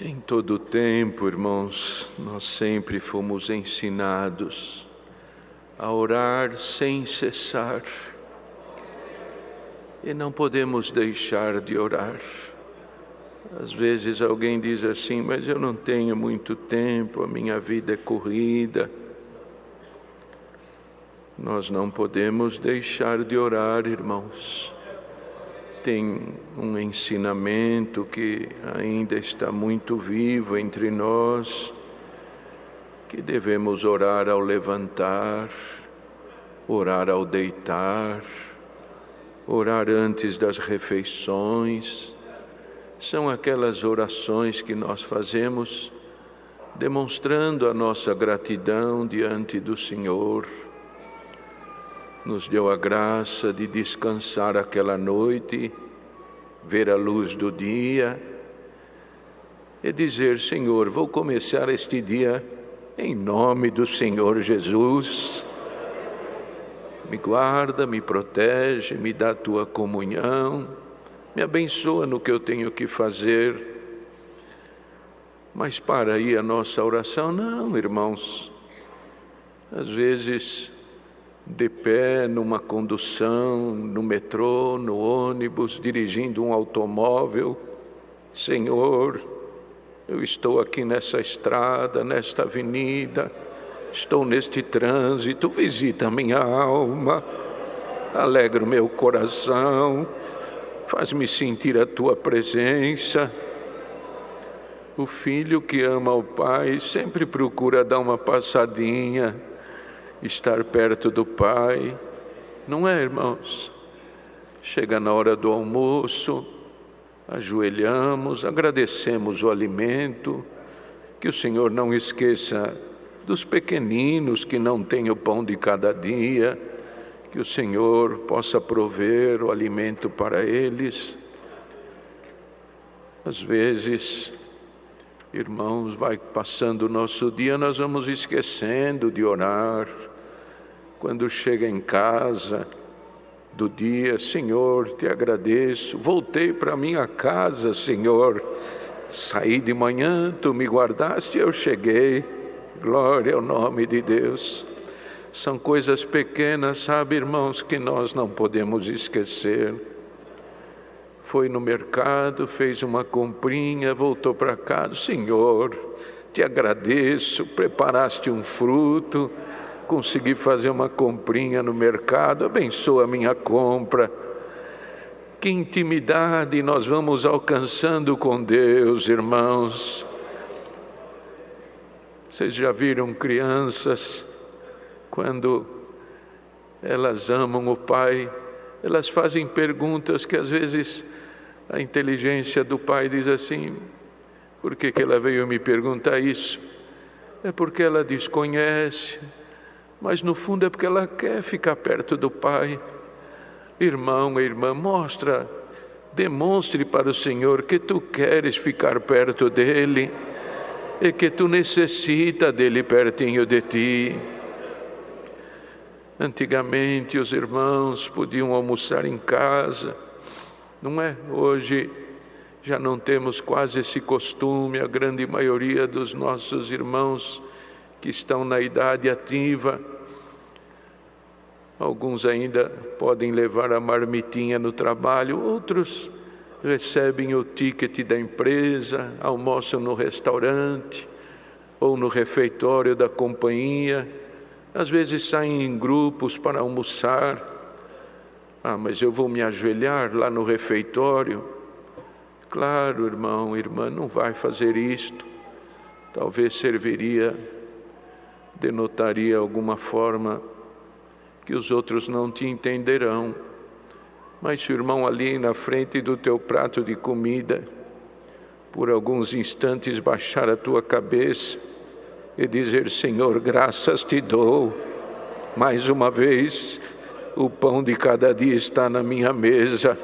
Em todo o tempo, irmãos, nós sempre fomos ensinados a orar sem cessar. E não podemos deixar de orar. Às vezes alguém diz assim, mas eu não tenho muito tempo, a minha vida é corrida. Nós não podemos deixar de orar, irmãos. Tem um ensinamento que ainda está muito vivo entre nós, que devemos orar ao levantar, orar ao deitar, orar antes das refeições. São aquelas orações que nós fazemos demonstrando a nossa gratidão diante do Senhor. Nos deu a graça de descansar aquela noite, ver a luz do dia e dizer, Senhor, vou começar este dia em nome do Senhor Jesus. Me guarda, me protege, me dá a tua comunhão, me abençoa no que eu tenho que fazer. Mas para aí a nossa oração, não, irmãos. Às vezes, de pé, numa condução, no metrô, no ônibus, dirigindo um automóvel, Senhor, eu estou aqui nessa estrada, nesta avenida, estou neste trânsito, visita a minha alma, alegra o meu coração, faz-me sentir a tua presença. O filho que ama o pai sempre procura dar uma passadinha, estar perto do pai, não é, irmãos? Chega na hora do almoço, ajoelhamos, agradecemos o alimento, que o Senhor não esqueça dos pequeninos que não têm o pão de cada dia, que o Senhor possa prover o alimento para eles. Às vezes, irmãos, vai passando o nosso dia, nós vamos esquecendo de orar. Quando chega em casa do dia, Senhor, te agradeço, voltei para minha casa, Senhor, saí de manhã, tu me guardaste, eu cheguei, glória ao nome de Deus. São coisas pequenas, sabe, irmãos, que nós não podemos esquecer. Foi no mercado, fez uma comprinha, voltou para casa, Senhor, te agradeço, preparaste um fruto, consegui fazer uma comprinha no mercado, abençoa a minha compra. Que intimidade nós vamos alcançando com Deus, irmãos. Vocês já viram crianças, quando elas amam o pai, elas fazem perguntas que às vezes a inteligência do pai diz assim, por que ela veio me perguntar isso? É porque ela desconhece, mas no fundo é porque ela quer ficar perto do pai. Irmão, irmã, demonstre para o Senhor que tu queres ficar perto dele e que tu necessita dele pertinho de ti. Antigamente os irmãos podiam almoçar em casa, não é? Hoje já não temos quase esse costume, a grande maioria dos nossos irmãos que estão na idade ativa, alguns ainda podem levar a marmitinha no trabalho, outros recebem o ticket da empresa, almoçam no restaurante ou no refeitório da companhia, às vezes saem em grupos para almoçar. Mas eu vou me ajoelhar lá no refeitório. Claro, irmão, irmã, não vai fazer isto. Talvez denotaria alguma forma que os outros não te entenderão. Mas se o irmão ali na frente do teu prato de comida, por alguns instantes baixar a tua cabeça e dizer, Senhor, graças te dou, mais uma vez, o pão de cada dia está na minha mesa.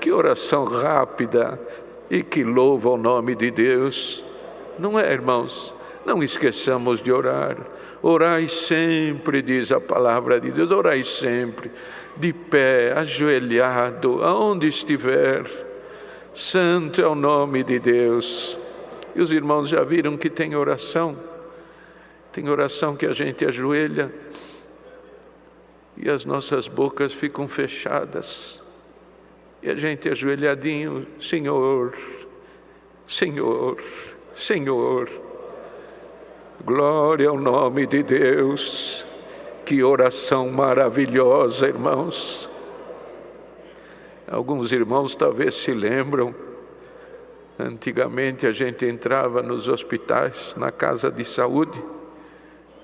Que oração rápida e que louva o nome de Deus. Não é, irmãos? Não esqueçamos de orar. Orai sempre, diz a palavra de Deus, orai sempre, de pé, ajoelhado, aonde estiver. Santo é o nome de Deus. E os irmãos já viram que tem oração que a gente ajoelha e as nossas bocas ficam fechadas. E a gente ajoelhadinho, Senhor, Senhor, Senhor. Glória ao nome de Deus. Que oração maravilhosa, irmãos. Alguns irmãos talvez se lembram, antigamente a gente entrava nos hospitais, na casa de saúde,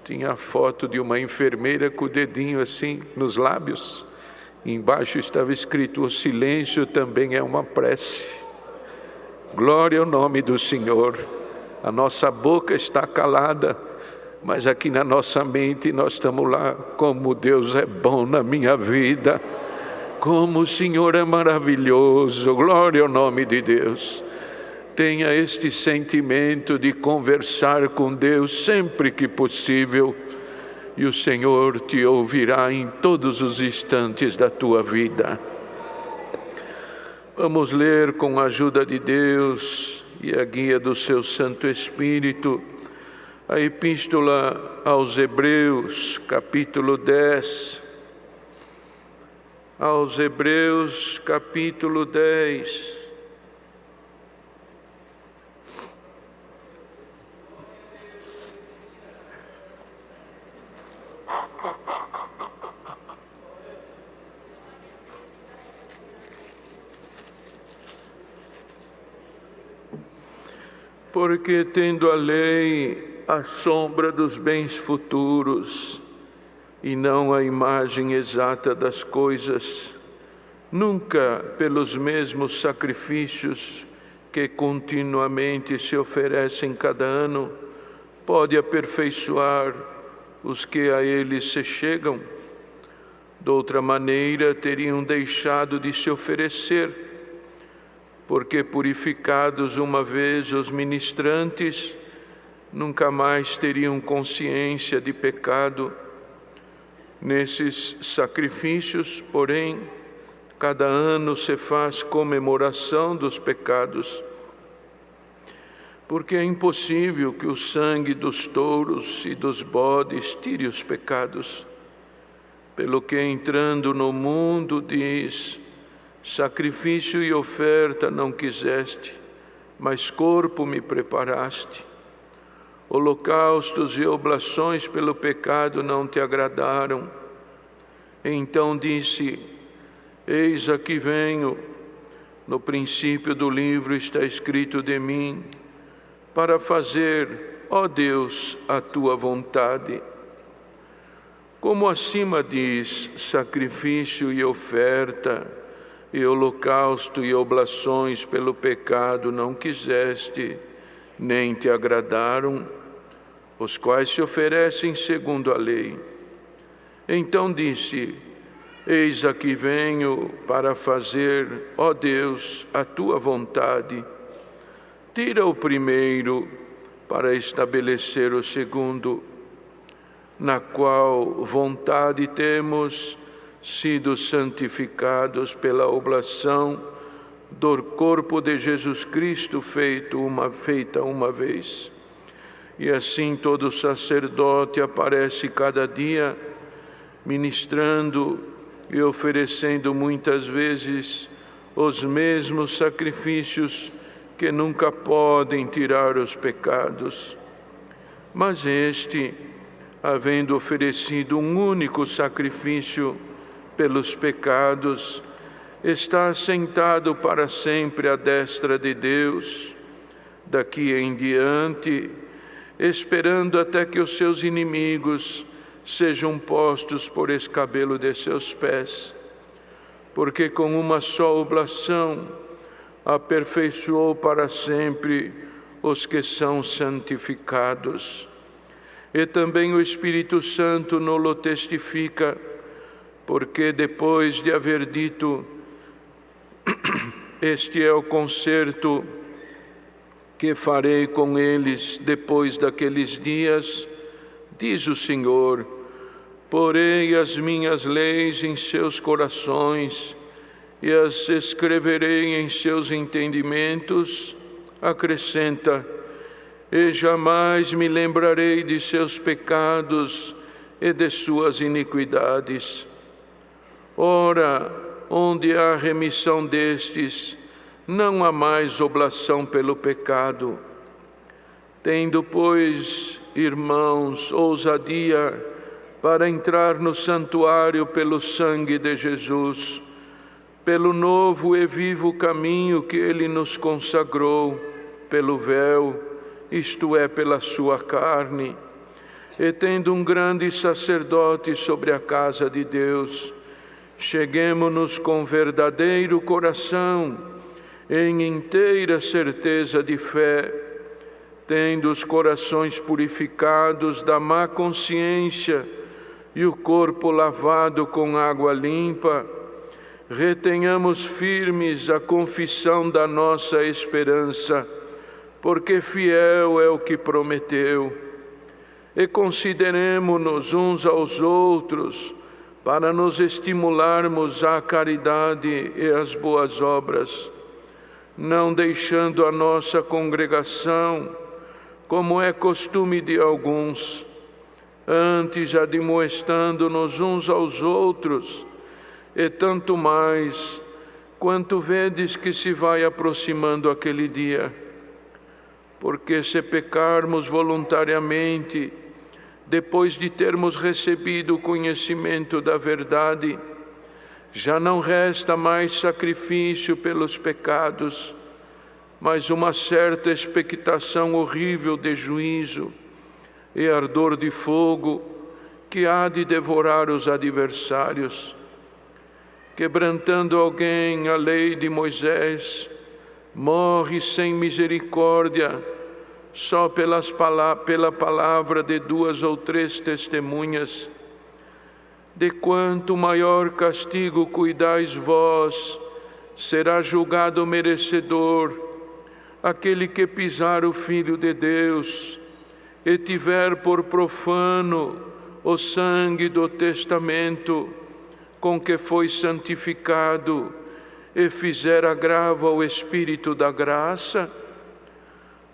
tinha a foto de uma enfermeira com o dedinho assim nos lábios, embaixo estava escrito: o silêncio também é uma prece. Glória ao nome do Senhor. A nossa boca está calada, mas aqui na nossa mente nós estamos lá. Como Deus é bom na minha vida, como o Senhor é maravilhoso. Glória ao nome de Deus. Tenha este sentimento de conversar com Deus sempre que possível, e o Senhor te ouvirá em todos os instantes da tua vida. Vamos ler com a ajuda de Deus e a guia do seu Santo Espírito a Epístola aos Hebreus, capítulo 10. Aos Hebreus, capítulo 10. Porque tendo a lei a sombra dos bens futuros e não a imagem exata das coisas, nunca pelos mesmos sacrifícios que continuamente se oferecem cada ano, pode aperfeiçoar os que a ele se chegam. De outra maneira, teriam deixado de se oferecer, porque purificados uma vez os ministrantes, nunca mais teriam consciência de pecado. Nesses sacrifícios, porém, cada ano se faz comemoração dos pecados, porque é impossível que o sangue dos touros e dos bodes tire os pecados. Pelo que, entrando no mundo, diz: sacrifício e oferta não quiseste, mas corpo me preparaste. Holocaustos e oblações pelo pecado não te agradaram. Então disse: eis aqui venho. No princípio do livro está escrito de mim, para fazer, ó Deus, a tua vontade. Como acima diz: sacrifício e oferta, e holocausto e oblações pelo pecado não quiseste, nem te agradaram, os quais se oferecem segundo a lei. Então disse: eis aqui venho para fazer, ó Deus, a tua vontade. Tira o primeiro para estabelecer o segundo, na qual vontade temos sido santificados pela oblação do corpo de Jesus Cristo feita uma vez. E assim todo sacerdote aparece cada dia, ministrando e oferecendo muitas vezes os mesmos sacrifícios que nunca podem tirar os pecados. Mas este, havendo oferecido um único sacrifício pelos pecados, está assentado para sempre à destra de Deus. Daqui em diante, esperando até que os seus inimigos sejam postos por escabelo de seus pés, porque com uma só oblação aperfeiçoou para sempre os que são santificados. E também o Espírito Santo nos testifica, porque depois de haver dito: este é o concerto que farei com eles depois daqueles dias, diz o Senhor: porei as minhas leis em seus corações e as escreverei em seus entendimentos. Acrescenta: e jamais me lembrarei de seus pecados e de suas iniquidades. Ora, onde há remissão destes, não há mais oblação pelo pecado. Tendo, pois, irmãos, ousadia para entrar no santuário pelo sangue de Jesus, pelo novo e vivo caminho que Ele nos consagrou, pelo véu, isto é, pela sua carne, e tendo um grande sacerdote sobre a casa de Deus, cheguemo-nos com verdadeiro coração, em inteira certeza de fé, tendo os corações purificados da má consciência e o corpo lavado com água limpa, retenhamos firmes a confissão da nossa esperança, porque fiel é o que prometeu. E consideremo-nos uns aos outros para nos estimularmos à caridade e às boas obras, não deixando a nossa congregação, como é costume de alguns, antes admoestando-nos uns aos outros, e tanto mais, quanto vedes que se vai aproximando aquele dia. Porque se pecarmos voluntariamente, depois de termos recebido o conhecimento da verdade, já não resta mais sacrifício pelos pecados, mas uma certa expectação horrível de juízo e ardor de fogo que há de devorar os adversários. Quebrantando alguém a lei de Moisés, morre sem misericórdia, só pela palavra de 2 ou 3 testemunhas. De quanto maior castigo cuidais vós, será julgado merecedor aquele que pisar o Filho de Deus e tiver por profano o sangue do testamento com que foi santificado e fizer agravo ao Espírito da graça?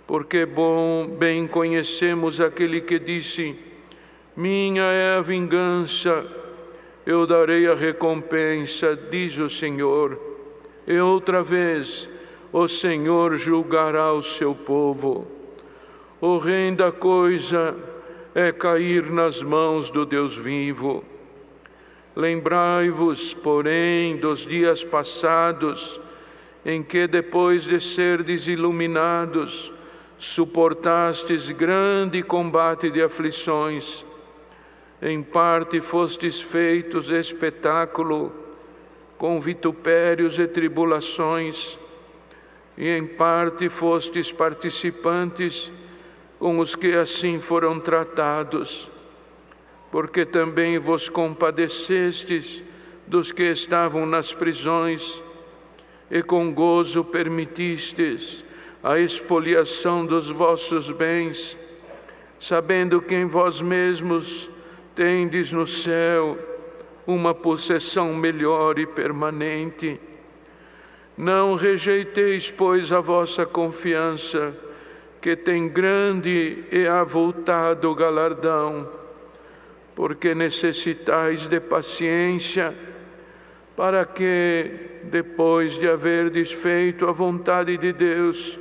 Porque bem conhecemos aquele que disse: minha é a vingança, eu darei a recompensa, diz o Senhor. E outra vez, o Senhor julgará o seu povo. Horrenda coisa é cair nas mãos do Deus vivo. Lembrai-vos, porém, dos dias passados, em que, depois de serdes iluminados, suportastes grande combate de aflições. Em parte fostes feitos espetáculo com vitupérios e tribulações, e em parte fostes participantes com os que assim foram tratados, porque também vos compadecestes dos que estavam nas prisões, e com gozo permitistes a expoliação dos vossos bens, sabendo que em vós mesmos tendes no céu uma possessão melhor e permanente. Não rejeiteis, pois, a vossa confiança, que tem grande e avultado galardão, porque necessitais de paciência, para que, depois de haverdes feito a vontade de Deus,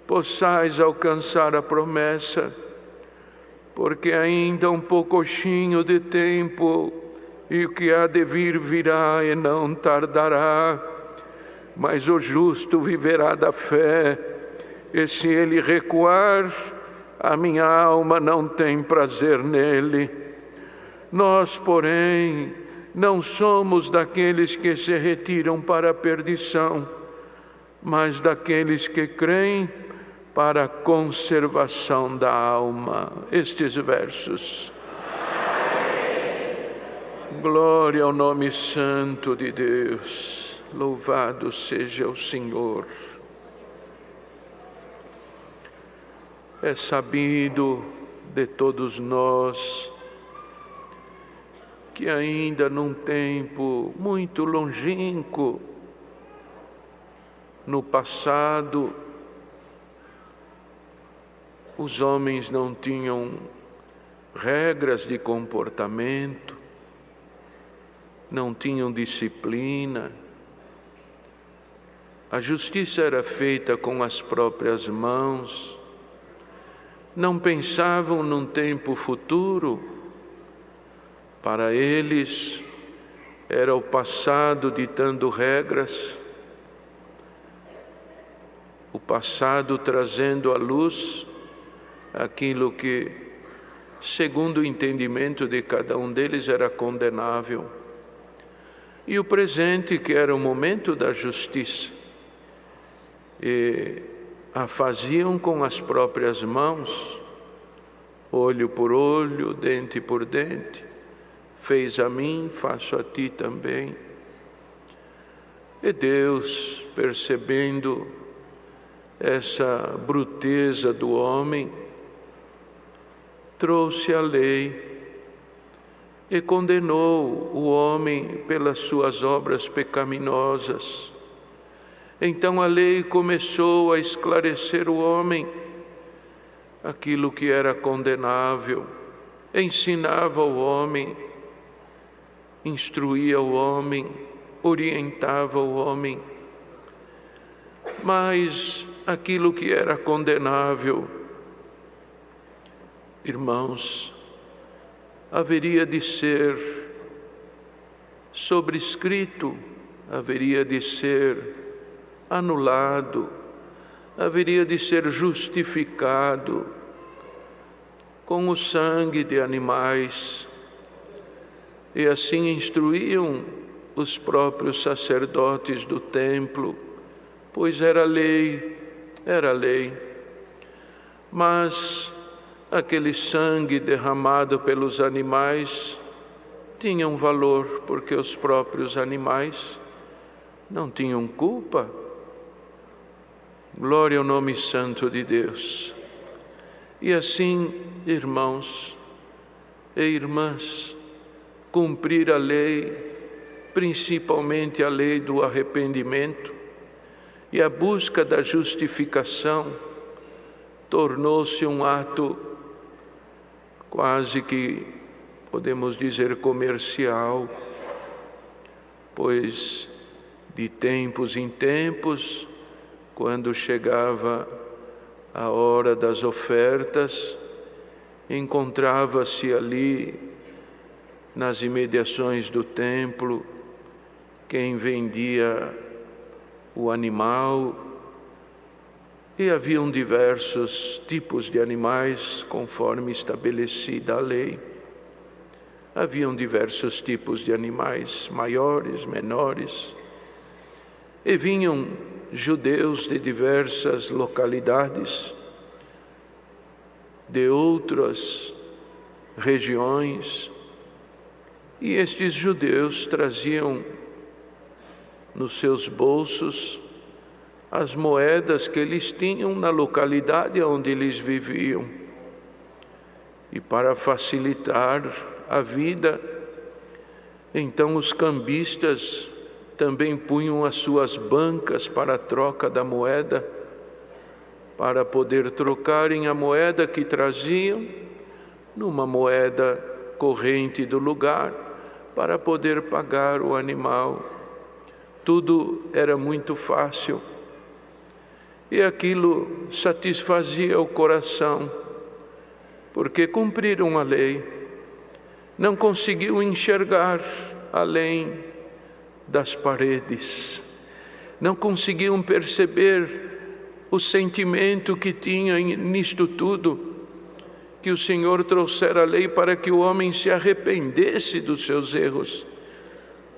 possais alcançar a promessa. Porque ainda um poucochinho de tempo, e o que há de vir virá e não tardará, mas o justo viverá da fé, e se ele recuar, a minha alma não tem prazer nele. Nós, porém, não somos daqueles que se retiram para a perdição, mas daqueles que creem para a conservação da alma. Estes versos. Glória ao nome santo de Deus. Louvado seja o Senhor. É sabido de todos nós que ainda num tempo muito longínquo, no passado, Os homens não tinham regras de comportamento, não tinham disciplina. A justiça era feita com as próprias mãos, não pensavam num tempo futuro. Para eles era o passado ditando regras, o passado trazendo à luz aquilo que, segundo o entendimento de cada um deles, era condenável. E o presente, que era o momento da justiça, e a faziam com as próprias mãos, olho por olho, dente por dente. Fez a mim, faço a ti também. E Deus, percebendo essa bruteza do homem, trouxe a lei e condenou o homem pelas suas obras pecaminosas. Então a lei começou a esclarecer o homem aquilo que era condenável, ensinava o homem, instruía o homem, orientava o homem. Mas aquilo que era condenável, irmãos, haveria de ser sobrescrito, haveria de ser anulado, haveria de ser justificado com o sangue de animais. E assim instruíam os próprios sacerdotes do templo, pois era lei. Mas aquele sangue derramado pelos animais tinha um valor, porque os próprios animais não tinham culpa. Glória ao nome santo de Deus. E assim, irmãos e irmãs, cumprir a lei, principalmente a lei do arrependimento e a busca da justificação, tornou-se um ato quase que, podemos dizer, comercial, pois de tempos em tempos, quando chegava a hora das ofertas, encontrava-se ali, nas imediações do templo, quem vendia o animal, e haviam diversos tipos de animais, conforme estabelecida a lei. Haviam diversos tipos de animais, maiores, menores, e vinham judeus de diversas localidades, de outras regiões, e estes judeus traziam nos seus bolsos as moedas que eles tinham na localidade onde eles viviam. E para facilitar a vida, então os cambistas também punham as suas bancas para a troca da moeda, para poder trocarem a moeda que traziam numa moeda corrente do lugar, para poder pagar o animal. Tudo era muito fácil. E aquilo satisfazia o coração, porque cumpriram a lei, não conseguiam enxergar além das paredes, não conseguiam perceber o sentimento que tinha nisto tudo, que o Senhor trouxera a lei para que o homem se arrependesse dos seus erros,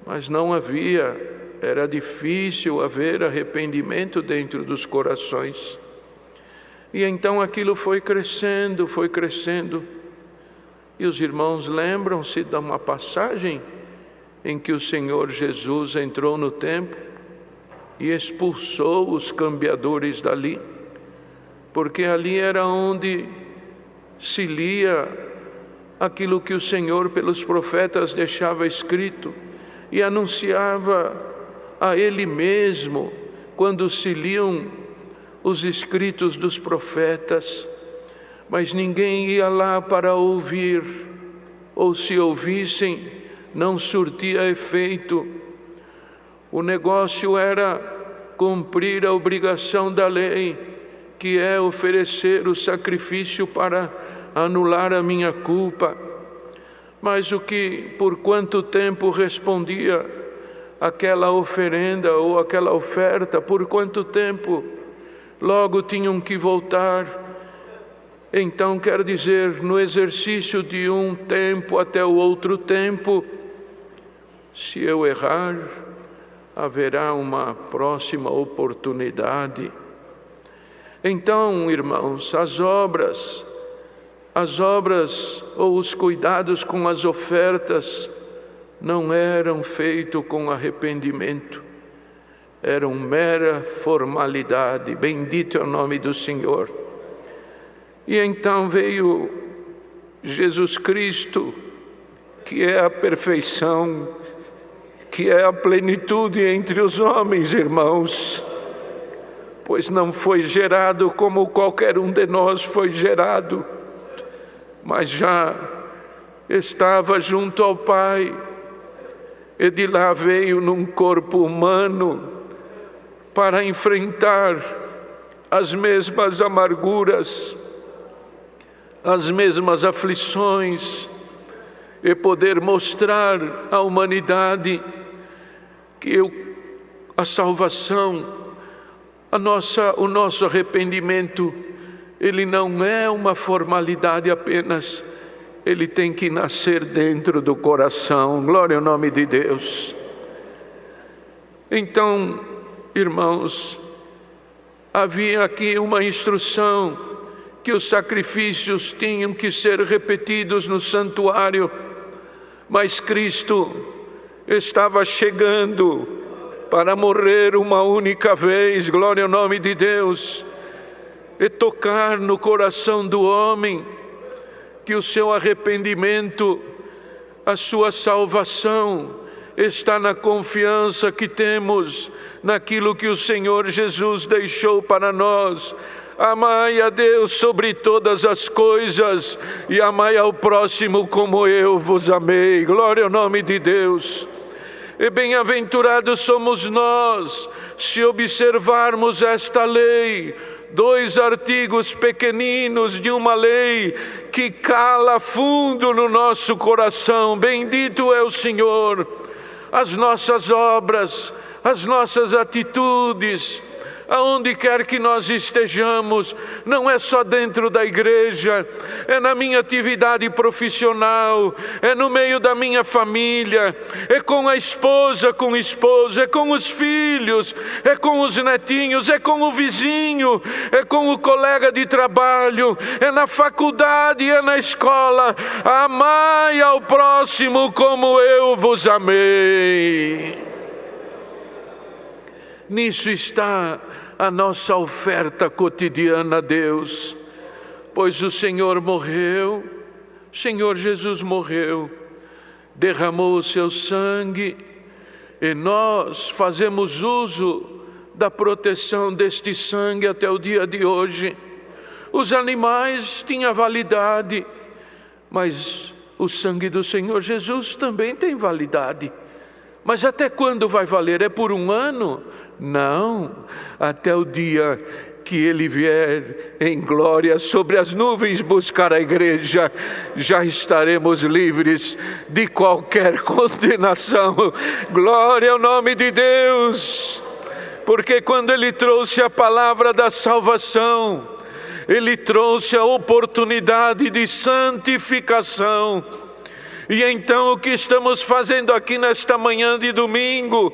mas não havia. Era difícil haver arrependimento dentro dos corações. E então aquilo foi crescendo. E os irmãos lembram-se de uma passagem em que o Senhor Jesus entrou no templo e expulsou os cambiadores dali, porque ali era onde se lia aquilo que o Senhor pelos profetas deixava escrito e anunciava a Ele mesmo, quando se liam os escritos dos profetas, mas ninguém ia lá para ouvir, ou se ouvissem, não surtia efeito. O negócio era cumprir a obrigação da lei, que é oferecer o sacrifício para anular a minha culpa. Mas por quanto tempo respondia aquela oferenda ou aquela oferta? Por quanto tempo? Logo tinham que voltar. Então, quer dizer, no exercício de um tempo até o outro tempo, se eu errar, haverá uma próxima oportunidade. Então, irmãos, as obras ou os cuidados com as ofertas não eram feitos com arrependimento, eram mera formalidade. Bendito é o nome do Senhor. E então veio Jesus Cristo, que é a perfeição, que é a plenitude entre os homens, irmãos, pois não foi gerado como qualquer um de nós foi gerado, mas já estava junto ao Pai, e de lá veio num corpo humano para enfrentar as mesmas amarguras, as mesmas aflições, e poder mostrar à humanidade que a salvação, o nosso arrependimento, ele não é uma formalidade apenas, ele tem que nascer dentro do coração. Glória ao nome de Deus. Então, irmãos, havia aqui uma instrução que os sacrifícios tinham que ser repetidos no santuário, mas Cristo estava chegando para morrer uma única vez, glória ao nome de Deus, e tocar no coração do homem que o seu arrependimento, a sua salvação, está na confiança que temos naquilo que o Senhor Jesus deixou para nós. Amai a Deus sobre todas as coisas e amai ao próximo como eu vos amei. Glória ao nome de Deus. E bem-aventurados somos nós, se observarmos esta lei, 2 artigos pequeninos de uma lei que cala fundo no nosso coração. Bendito é o Senhor. As nossas obras, as nossas atitudes, aonde quer que nós estejamos, não é só dentro da igreja, é na minha atividade profissional, é no meio da minha família, é com a esposa, com o esposo, é com os filhos, é com os netinhos, é com o vizinho, é com o colega de trabalho, é na faculdade, é na escola. Amai ao próximo como eu vos amei. Nisso está a nossa oferta cotidiana a Deus, pois o Senhor morreu, o Senhor Jesus morreu, derramou o seu sangue, e nós fazemos uso da proteção deste sangue até o dia de hoje. Os animais tinham validade, mas o sangue do Senhor Jesus também tem validade. Mas até quando vai valer? É por 1 ano? Não, até o dia que Ele vier em glória sobre as nuvens buscar a igreja, já estaremos livres de qualquer condenação. Glória ao nome de Deus, porque quando Ele trouxe a palavra da salvação, Ele trouxe a oportunidade de santificação. E então o que estamos fazendo aqui nesta manhã de domingo,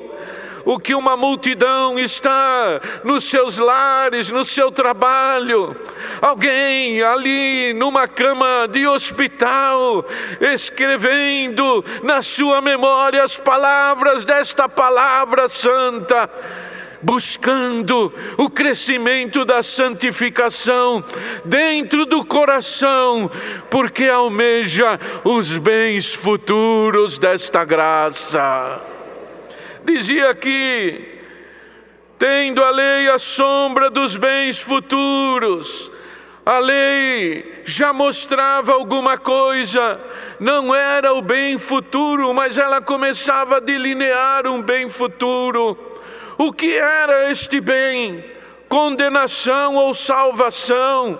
o que uma multidão está nos seus lares, no seu trabalho, alguém ali numa cama de hospital, escrevendo na sua memória as palavras desta palavra santa, buscando o crescimento da santificação dentro do coração, porque almeja os bens futuros desta graça. Dizia aqui, tendo a lei a sombra dos bens futuros, A lei já mostrava alguma coisa, não era o bem futuro, mas ela começava a delinear um bem futuro. O que era este bem? Condenação ou salvação?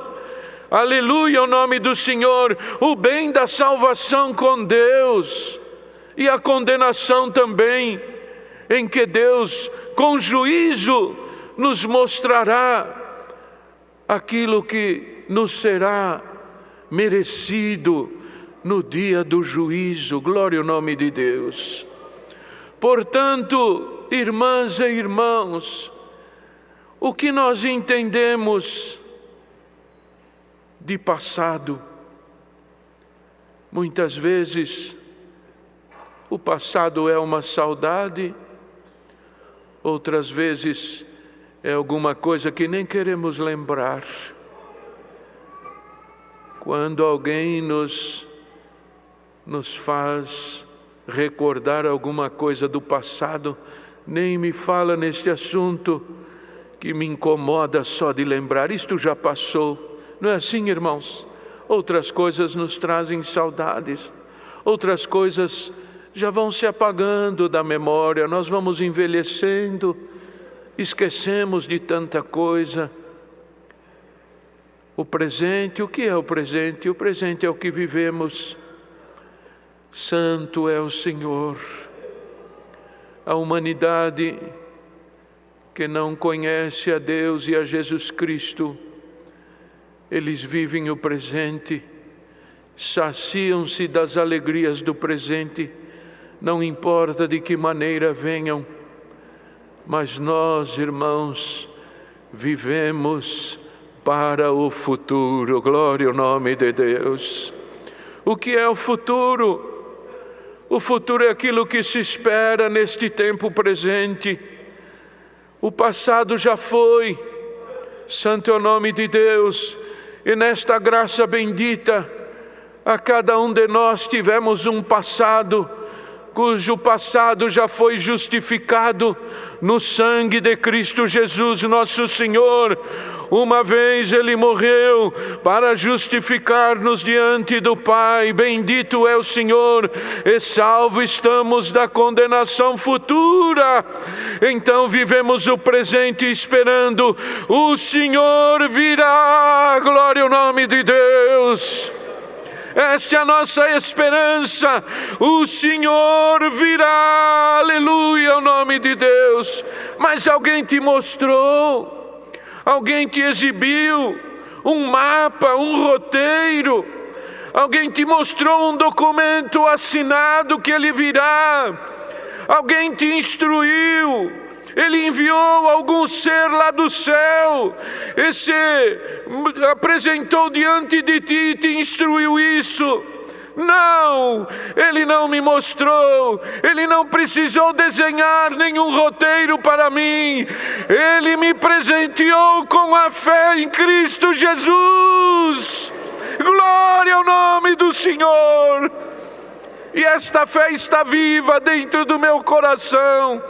Aleluia, o nome do Senhor. O bem da salvação com Deus e a condenação também, em que Deus, com juízo, nos mostrará aquilo que nos será merecido no dia do juízo. Glória ao nome de Deus. Portanto, irmãs e irmãos, o que nós entendemos de passado? Muitas vezes o passado é uma saudade, outras vezes é alguma coisa que nem queremos lembrar. Quando alguém nos faz recordar alguma coisa do passado, nem me fala neste assunto que me incomoda só de lembrar. Isto já passou. Não é assim, irmãos? Outras coisas nos trazem saudades, outras coisas já vão se apagando da memória, nós vamos envelhecendo, esquecemos de tanta coisa. O presente, o que é o presente? O presente é o que vivemos. Santo é o Senhor. A humanidade que não conhece a Deus e a Jesus Cristo, eles vivem o presente, saciam-se das alegrias do presente, não importa de que maneira venham, mas nós, irmãos, vivemos para o futuro. Glória ao nome de Deus. O que é o futuro? O futuro é aquilo que se espera neste tempo presente. O passado já foi, santo é o nome de Deus, e nesta graça bendita, a cada um de nós tivemos um passado, cujo passado já foi justificado no sangue de Cristo Jesus, nosso Senhor. Uma vez Ele morreu para justificar-nos diante do Pai. Bendito é o Senhor, e salvo estamos da condenação futura. Então vivemos o presente esperando, o Senhor virá. Glória ao nome de Deus. Esta é a nossa esperança, o Senhor virá, aleluia, o nome de Deus. Mas alguém te mostrou, alguém te exibiu um mapa, um roteiro, alguém te mostrou um documento assinado que Ele virá, alguém te instruiu. Ele enviou algum ser lá do céu, e se apresentou diante de ti e te instruiu isso. Não, Ele não me mostrou, Ele não precisou desenhar nenhum roteiro para mim. Ele me presenteou com a fé em Cristo Jesus. Glória ao nome do Senhor. E esta fé está viva dentro do meu coração.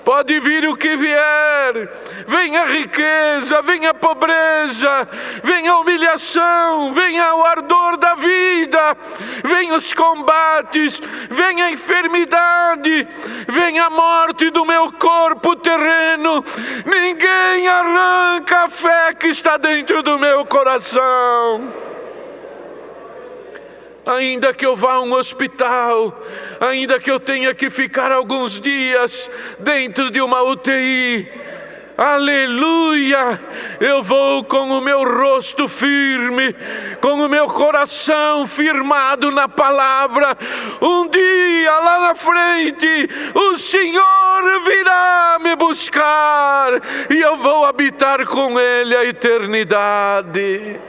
Pode vir o que vier, venha a riqueza, venha a pobreza, venha a humilhação, venha o ardor da vida, venha os combates, venha a enfermidade, venha a morte do meu corpo terreno. Ninguém arranca a fé que está dentro do meu coração. Ainda que eu vá a um hospital, ainda que eu tenha que ficar alguns dias dentro de uma UTI, aleluia, eu vou com o meu rosto firme, com o meu coração firmado na palavra. Um dia lá na frente, o Senhor virá me buscar e eu vou habitar com Ele a eternidade.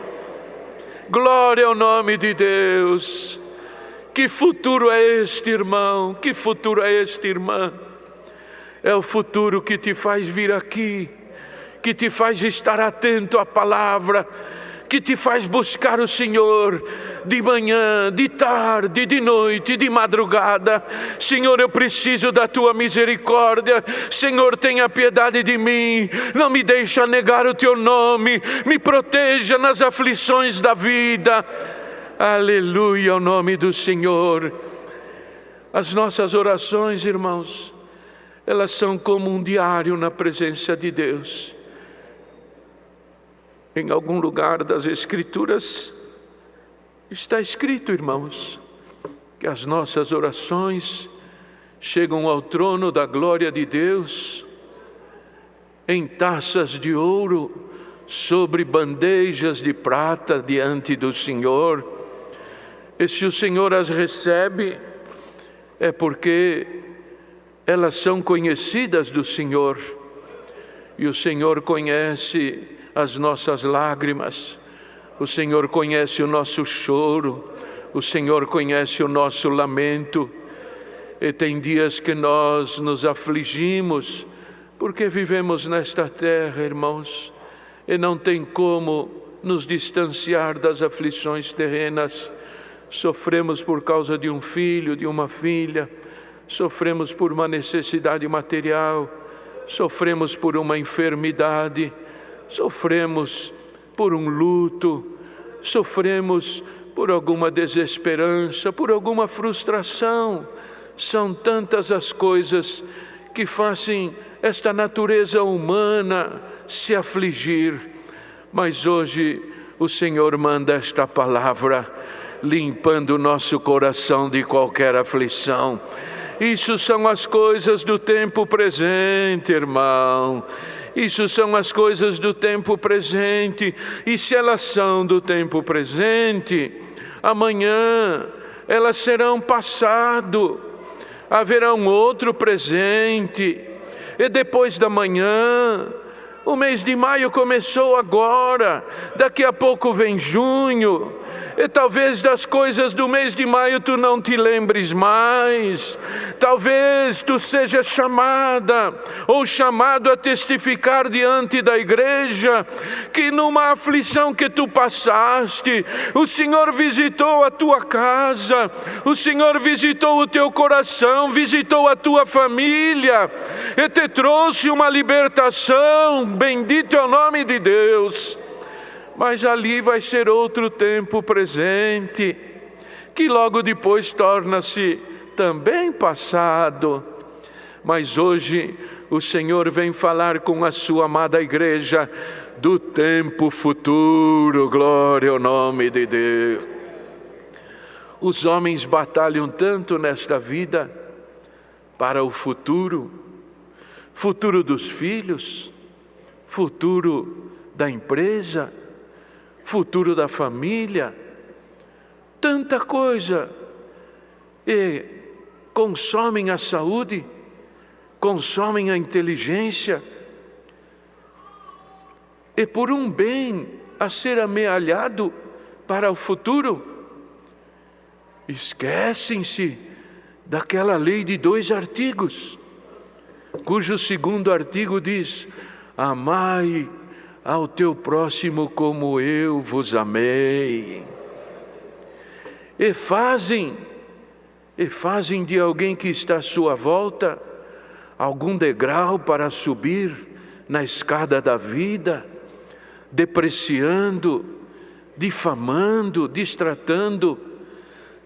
Glória ao nome de Deus. Que futuro é este, irmão? Que futuro é este, irmã? É o futuro que te faz vir aqui, que te faz estar atento à palavra, que te faz buscar o Senhor de manhã, de tarde, de noite, de madrugada. Senhor, eu preciso da tua misericórdia. Senhor, tenha piedade de mim, não me deixa negar o teu nome, me proteja nas aflições da vida. Aleluia, ao nome do Senhor. As nossas orações, irmãos, elas são como um diário na presença de Deus. Em algum lugar das Escrituras está escrito, irmãos, que as nossas orações chegam ao trono da glória de Deus em taças de ouro, sobre bandejas de prata diante do Senhor. E se o Senhor as recebe, é porque elas são conhecidas do Senhor. E o Senhor conhece as nossas lágrimas, o Senhor conhece o nosso choro, o Senhor conhece o nosso lamento. E tem dias que nós nos afligimos, porque vivemos nesta terra, irmãos, e não tem como nos distanciar das aflições terrenas. Sofremos por causa de um filho, de uma filha, sofremos por uma necessidade material, sofremos por uma enfermidade, sofremos por um luto, sofremos por alguma desesperança, por alguma frustração. São tantas as coisas que fazem esta natureza humana se afligir. Mas hoje o Senhor manda esta palavra, limpando o nosso coração de qualquer aflição. Isso são as coisas do tempo presente, irmão. Isso são as coisas do tempo presente. E se elas são do tempo presente, amanhã elas serão passado. Haverá um outro presente. E depois da manhã, o mês de maio começou agora. Daqui a pouco vem junho. E talvez das coisas do mês de maio tu não te lembres mais. Talvez tu sejas chamada ou chamado a testificar diante da igreja que numa aflição que tu passaste, o Senhor visitou a tua casa, o Senhor visitou o teu coração, visitou a tua família e te trouxe uma libertação. Bendito é o nome de Deus. Mas ali vai ser outro tempo presente, que logo depois torna-se também passado. Mas hoje o Senhor vem falar com a sua amada igreja do tempo futuro. Glória ao nome de Deus. Os homens batalham tanto nesta vida para o futuro, futuro dos filhos, futuro da empresa, futuro da família, tanta coisa, e consomem a saúde, consomem a inteligência, e por um bem a ser amealhado para o futuro, esquecem-se daquela lei de 2 artigos, cujo 2º artigo diz: amai ao teu próximo como eu vos amei. E fazem de alguém que está à sua volta algum degrau para subir na escada da vida, depreciando, difamando, distratando.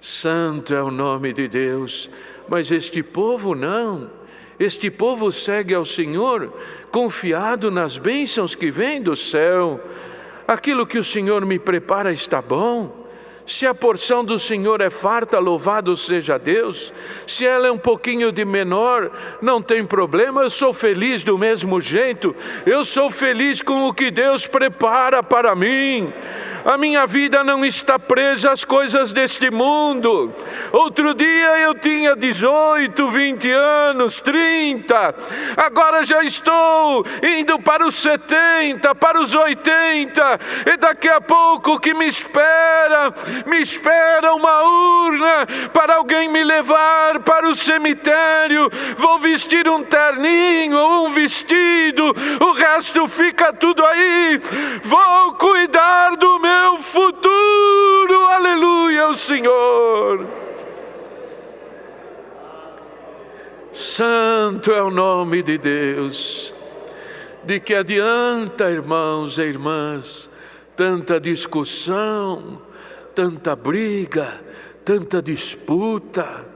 Santo é o nome de Deus. Mas este povo não. Este povo segue ao Senhor, confiado nas bênçãos que vêm do céu. Aquilo que o Senhor me prepara está bom. Se a porção do Senhor é farta, louvado seja Deus. Se ela é um pouquinho de menor, não tem problema, eu sou feliz do mesmo jeito. Eu sou feliz com o que Deus prepara para mim. A minha vida não está presa às coisas deste mundo. Outro dia eu tinha 18, 20 anos, 30. Agora já estou indo para os 70, para os 80. E daqui a pouco o que me espera me espera uma urna para alguém me levar para o cemitério. Vou vestir um terninho ou um vestido, o resto fica tudo aí. Vou cuidar do meu futuro. Aleluia, o Senhor. Santo é o nome de Deus. De que adianta, irmãos e irmãs, tanta discussão, tanta briga, tanta disputa,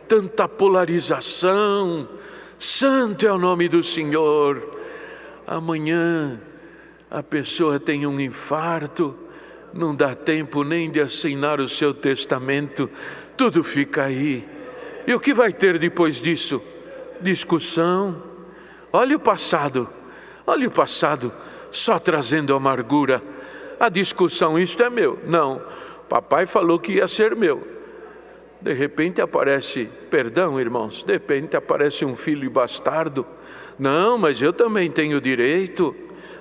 tanta polarização? Santo é o nome do Senhor. Amanhã a pessoa tem um infarto, não dá tempo nem de assinar o seu testamento, tudo fica aí. E o que vai ter depois disso? Discussão. Olha o passado, só trazendo amargura. A discussão, isto é meu. Não, papai falou que ia ser meu. De repente aparece, perdão irmãos, de repente aparece um filho bastardo. Não, mas eu também tenho direito.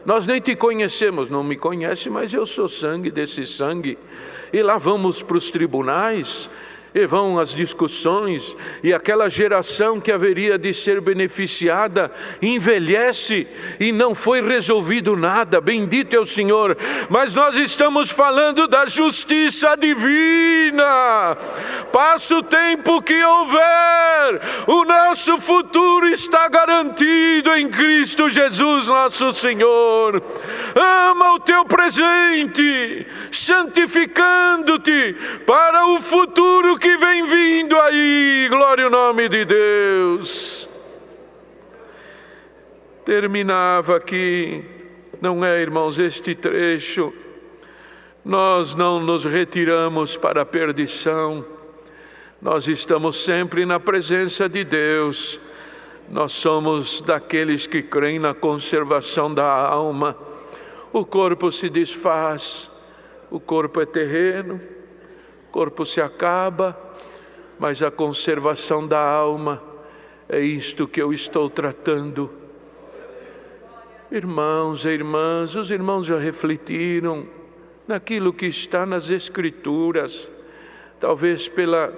Nós nem te conhecemos, não me conhece, mas eu sou sangue desse sangue. E lá vamos para os tribunais, e vão as discussões, e aquela geração que haveria de ser beneficiada envelhece e não foi resolvido nada. Bendito é o Senhor. Mas nós estamos falando da justiça divina. Passa o tempo que houver, o nosso futuro está garantido em Cristo Jesus nosso Senhor. Ama o teu presente, santificando-te para o futuro que vem vindo aí. Glória ao nome de Deus. Terminava aqui, não é, irmãos, este trecho. Nós não nos retiramos para a perdição. Nós estamos sempre na presença de Deus. Nós somos daqueles que creem na conservação da alma. O corpo se desfaz, o corpo é terreno, o corpo se acaba, mas a conservação da alma é isto que eu estou tratando. Irmãos e irmãs, os irmãos já refletiram naquilo que está nas Escrituras, talvez pela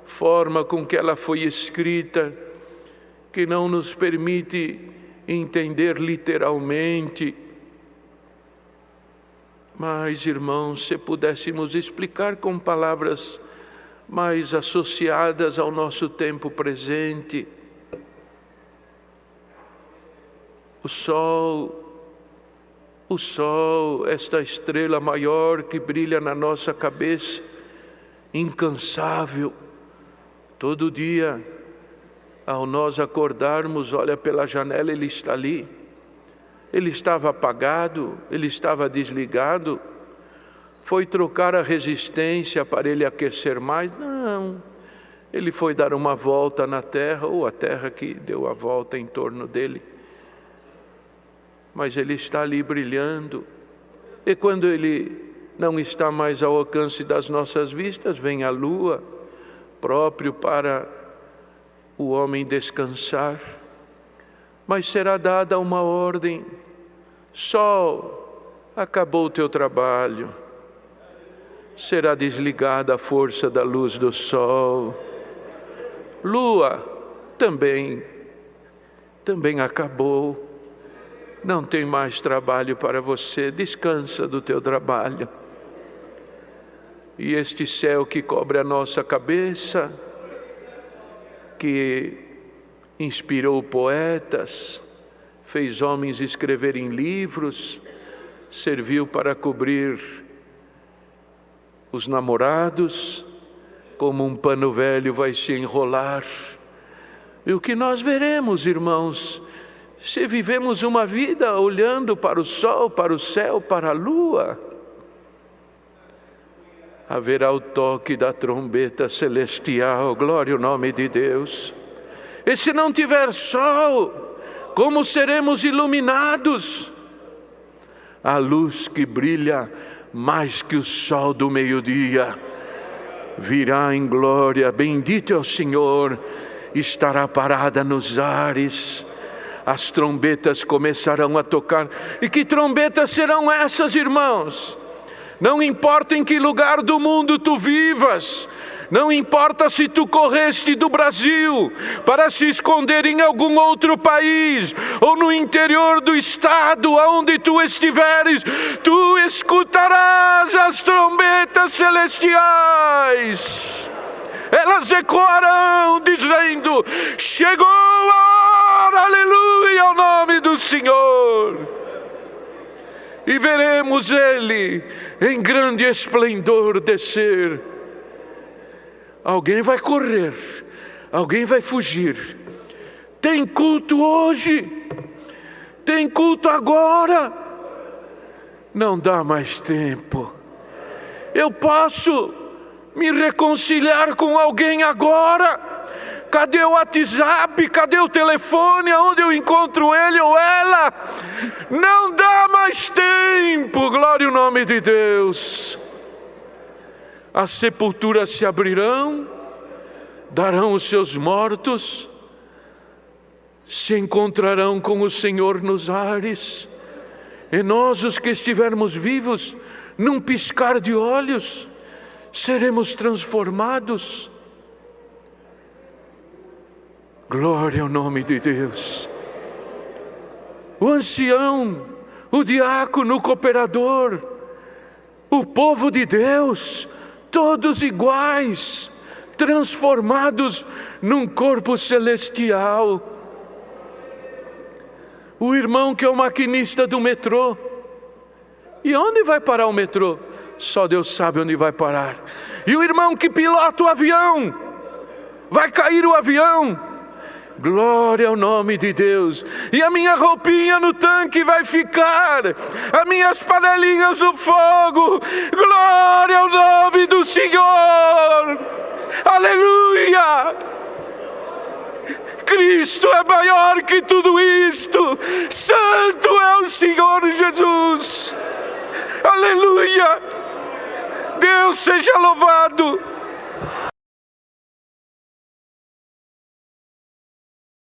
forma com que ela foi escrita, que não nos permite entender literalmente. Mas, irmãos, se pudéssemos explicar com palavras mais associadas ao nosso tempo presente. O sol, esta estrela maior que brilha na nossa cabeça, incansável, todo dia, ao nós acordarmos, olha pela janela, ele está ali. Ele estava apagado, ele estava desligado. Foi trocar a resistência para ele aquecer mais? Não. Ele foi dar uma volta na terra, ou a terra que deu a volta em torno dele. Mas ele está ali brilhando. E quando ele não está mais ao alcance das nossas vistas, vem a lua, próprio para o homem descansar. Mas será dada uma ordem: sol, acabou o teu trabalho. Será desligada a força da luz do sol. Lua, também acabou. Não tem mais trabalho para você, descansa do teu trabalho. E este céu que cobre a nossa cabeça, que inspirou poetas, fez homens escreverem livros, serviu para cobrir os namorados, como um pano velho vai se enrolar. E o que nós veremos, irmãos, se vivemos uma vida olhando para o sol, para o céu, para a lua, haverá o toque da trombeta celestial, glória ao nome de Deus. E se não tiver sol, como seremos iluminados? A luz que brilha mais que o sol do meio-dia virá em glória, bendito é o Senhor, estará parada nos ares. As trombetas começarão a tocar. E que trombetas serão essas, irmãos? Não importa em que lugar do mundo tu vivas, não importa se tu correste do Brasil para se esconder em algum outro país, ou no interior do estado, aonde tu estiveres, tu escutarás as trombetas celestiais. Elas ecoarão dizendo: chegou a hora, aleluia, ao nome do Senhor. E veremos Ele em grande esplendor descer. Alguém vai correr, alguém vai fugir. Tem culto hoje, tem culto agora. Não dá mais tempo. Eu posso me reconciliar com alguém agora. Cadê o WhatsApp? Cadê o telefone? Aonde eu encontro ele ou ela? Não dá mais tempo. Glória ao nome de Deus. As sepulturas se abrirão, darão os seus mortos, se encontrarão com o Senhor nos ares. E nós, os que estivermos vivos, num piscar de olhos, seremos transformados. Glória ao nome de Deus. O ancião, o diácono, o cooperador, o povo de Deus, todos iguais, transformados num corpo celestial. O irmão que é o maquinista do metrô. E onde vai parar o metrô? Só Deus sabe onde vai parar. E o irmão que pilota o avião. Vai cair o avião. Glória ao nome de Deus. E a minha roupinha no tanque vai ficar, as minhas panelinhas no fogo. Glória ao nome do Senhor. Aleluia. Cristo é maior que tudo isto. Santo é o Senhor Jesus. Aleluia. Deus seja louvado.